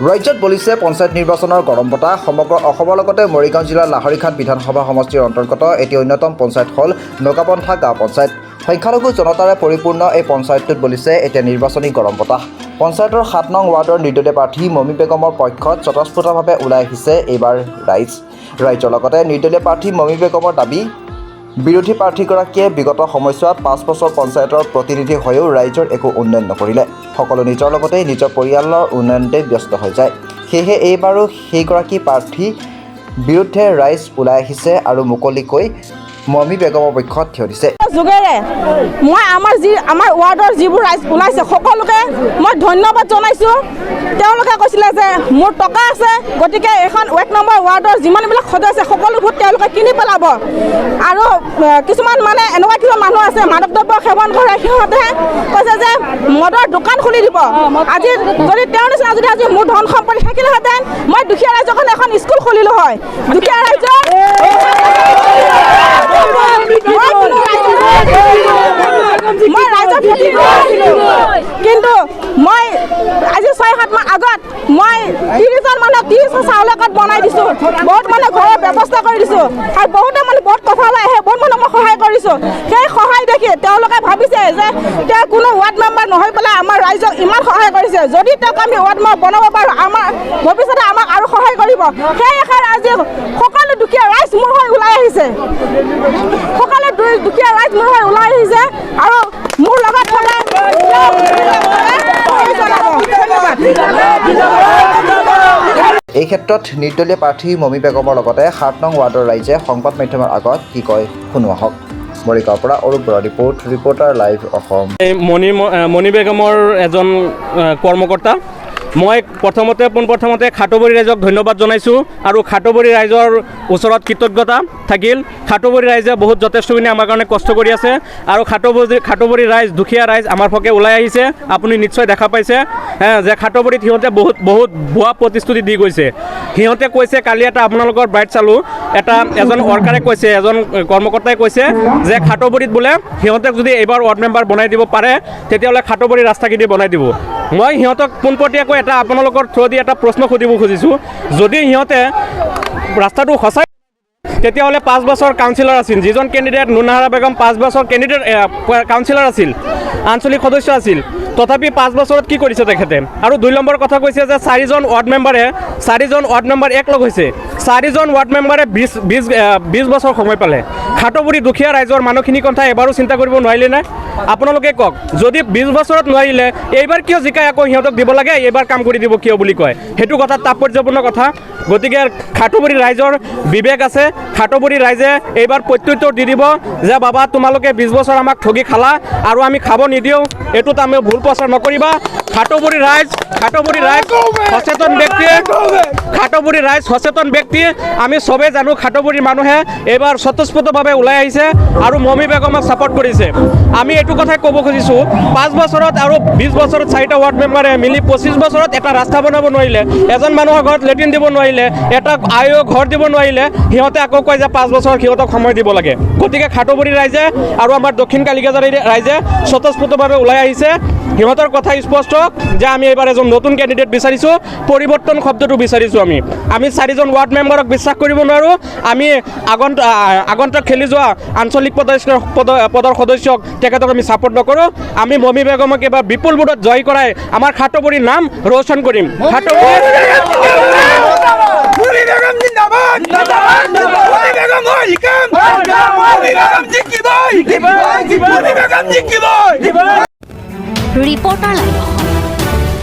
ৰাজ্যত বলিছে পঞ্চায়ত নিৰ্বাচনৰ গৰম বতাহ। সমগ্ৰ অসমৰ লগতে মৰিগাঁও জিলাৰ লাহৰীঘাট বিধানসভা সমষ্টিৰ অন্তৰ্গত এটি অন্যতম পঞ্চায়ত হ'ল নগাপন্থা গাঁও পঞ্চায়ত। সংখ্যালঘু জনতাৰে পৰিপূৰ্ণ এই পঞ্চায়তটোত বলিছে এতিয়া নিৰ্বাচনী গৰম বতাহ। পঞ্চায়তৰ ৭ নং ৱাৰ্ডৰ নিৰ্দলীয় প্ৰাৰ্থী মমী বেগমৰ পক্ষত স্বতঃস্ফূৰ্তভাৱে ওলাই আহিছে এইবাৰ ৰাইজৰ লগতে নিৰ্দলীয় প্ৰাৰ্থী মমী বেগমৰ দাবী, বিৰোধী প্ৰাৰ্থীগৰাকীয়ে বিগত সময়ছোৱাত 5 বছৰ পঞ্চায়তৰ প্ৰতিনিধি হৈও ৰাইজৰ একো উন্নয়ন নকৰিলে। সকলো নিজৰ লগতে নিজৰ পৰিয়ালৰ উন্নয়নতে ব্যস্ত হৈ যায়। সেয়েহে এইবাৰো সেইগৰাকী প্ৰাৰ্থীৰ বিৰুদ্ধে ৰাইজ ওলাই আহিছে আৰু মুকলিকৈ মমী বেগমৰ পক্ষত থিয় দিছে। যোগেৰে মই আমাৰ ৱাৰ্ডৰ যিবোৰ ৰাইজ ওলাইছে সকলোকে মই ধন্যবাদ জনাইছোঁ। তেওঁলোকে কৈছিলে যে মোৰ টকা আছে, গতিকে এখন 1 নম্বৰ ৱাৰ্ডৰ যিমানবিলাক সদস্য আছে সকলো ভোট তেওঁলোকে কিনি পেলাব। আৰু কিছুমান মানে এনেকুৱা কিছুমান মানুহ আছে মাদক দ্ৰব্য সেৱন কৰে, সিহঁতে কৈছে যে মদৰ দোকান খুলি দিব। আজি যদি তেওঁৰ নিচিনা যদি আজি মোৰ ধন সম্পত্তি থাকিলেহেঁতেন মই দুখীয়া ৰাইজৰ কাৰণে এখন স্কুল খুলিলোঁ হয়। দুখীয়া ৰাইজৰ মই ৰাইজৰ কিন্তু মই আজি 6-7 মাহ আগত মই 30জন মানুহক 30 চাউলৰ কাৰ্ড বনাই দিছোঁ। বহুত মানে ঘৰৰ ব্যৱস্থা কৰি দিছোঁ আৰু বহুতে মানে বহুত কথা লৈ আহে, বহুত মানুহক মই সহায় কৰিছোঁ। সেই সহায় দেখি তেওঁলোকে ভাবিছে যে তেওঁ কোনো ৱাৰ্ড মেম্বাৰ নহয় পেলাই আমাৰ ৰাইজক ইমান সহায় কৰিছে। যদি তেওঁক আমি ৱাৰ্ড মেম্বাৰ বনাব পাৰোঁ আমাৰ ভৱিষ্যতে আমাক আৰু সহায় কৰিব। সেই আশাৰে আজি সকলো দুখীয়া ৰাইজ মোৰ হৈ ওলাই আহিছে। সকলো দুখীয়া ৰাইজ মোৰ হৈ ওলাই আহিছে আৰু মোৰ লগত এই ক্ষেত্ৰত নিৰ্দলীয় প্ৰাৰ্থী মমী বেগমৰ লগতে 7 নং ৱাৰ্ডৰ ৰাইজে সংবাদ মাধ্যমৰ আগত কি কয় শুনো আহক। মৰিগাঁৱৰ পৰা অৰূপ বৰা ৰিপৰ্টাৰ লাইভ অসম। মমী বেগমৰ এজন কৰ্মকৰ্তা। মই পোনপ্ৰথমতে খাটবৰী ৰাইজক ধন্যবাদ জনাইছোঁ আৰু খাটবৰী ৰাইজৰ ওচৰত কৃতজ্ঞতা থাকিল। খাটবৰী ৰাইজে বহুত যথেষ্টখিনি আমাৰ কাৰণে কষ্ট কৰি আছে আৰু খাটবৰী ৰাইজ, দুখীয়া ৰাইজ আমাৰ পক্ষে ওলাই আহিছে। আপুনি নিশ্চয় দেখা পাইছে যে খাটবৰীত সিহঁতে বহুত ভুৱা প্ৰতিশ্ৰুতি দি গৈছে। সিহঁতে কৈছে, কালি এটা আপোনালোকৰ ব্ৰাইট চালোঁ, এজন ৱৰ্কাৰে কৈছে, এজন কৰ্মকৰ্তাই কৈছে যে খাটবৰীত বোলে সিহঁতক যদি এইবাৰ ৱাৰ্ড মেম্বাৰ বনাই দিব পাৰে তেতিয়াহ'লে খাটবৰী ৰাস্তাখিনি বনাই দিব। মই সিহঁতক পোনপটীয়াকৈ আপোনালোকৰ থ্ৰু দি এটা প্ৰশ্ন সুধিব খুজিছোঁ, যদি সিহঁতে ৰাস্তাটো সঁচাই তেতিয়াহ'লে 5 বছৰ কাউন্সিলৰ আছিল, যিজন কেণ্ডিডেট নুনহাৰা বেগম 5 বছৰ কাউন্সিলৰ আছিল, আঞ্চলিক সদস্য আছিল, তথাপি 5 বছৰত কি কৰিছে তেখেতে? আৰু 2 নম্বৰ কথা কৈছে যে 4জন ৱাৰ্ড মেম্বাৰ একলগ হৈছে। 4জন ৱাৰ্ড মেম্বাৰে 20 বছৰ সময় পালে। খাটবৰী দুখীয়া ৰাইজৰ মানুহখিনিৰ কথা এবাৰো চিন্তা কৰিব নোৱাৰিলে নে? আপোনালোকে কওক, যদি 20 বছৰত নোৱাৰিলে এইবাৰ কিয় জিকাই আকৌ সিহঁতক দিব লাগে, এইবাৰ কাম কৰি দিব কিয় বুলি কয়? সেইটো কথা তাৎপৰ্যপূৰ্ণ কথা। গতিকে খাটবৰী ৰাইজৰ বিবেক আছে। খাটবৰী ৰাইজে এইবাৰ প্ৰত্যুত্তৰ দি দিব যে বাবা তোমালোকে 20 বছৰ আমাক ঠগি খালা আৰু আমি খাব নিদিওঁ, এইটোত আমি ভুল প্ৰচাৰ নকৰিবা। খাটবৰী ৰাইজ সচেতন ব্যক্তি, আমি চবেই জানো খাটবৰীৰ মানুহে এইবাৰ স্বতঃস্ফূৰ্তভাৱে ওলাই আহিছে আৰু মমী বেগমক ছাপোৰ্ট কৰিছে। আমি এইটো কথাই ক'ব খুজিছোঁ, 5 বছৰত আৰু 20 বছৰত 4টা ৱাৰ্ড মেম্বাৰে মিলি 25 বছৰত এটা ৰাস্তা বনাব নোৱাৰিলে, এজন মানুহৰ ঘৰত লেট্ৰিন দিব নোৱাৰিলে, এটা ঘৰ দিব নোৱাৰিলে, সিহঁতে আকৌ কয় যে 5 বছৰ সিহঁতক সময় দিব লাগে। গতিকে খাটবৰী ৰাইজে আৰু আমাৰ দক্ষিণ কালিকাজাৰী ৰাইজে স্বতঃস্ফূৰ্তভাৱে ওলাই আহিছে। সিহঁতৰ কথা স্পষ্ট যে আমি এইবাৰ এজন নতুন কেণ্ডিডেট বিচাৰিছোঁ, পৰিৱৰ্তন শব্দটো বিচাৰিছোঁ। আমি 4জন ৱাৰ্ড মেম্বাৰক বিশ্বাস কৰিব নোৱাৰোঁ। আমি আগন্তুক খেলি যোৱা আঞ্চলিক পদৰ সদস্যক তেখেতক আমি ছাপোৰ্ট নকৰোঁ। আমি মমী বেগমক এবাৰ বিপুল ভোটত জয় কৰাই আমাৰ খাটবৰীৰ নাম ৰোশন কৰিম। Reporter live.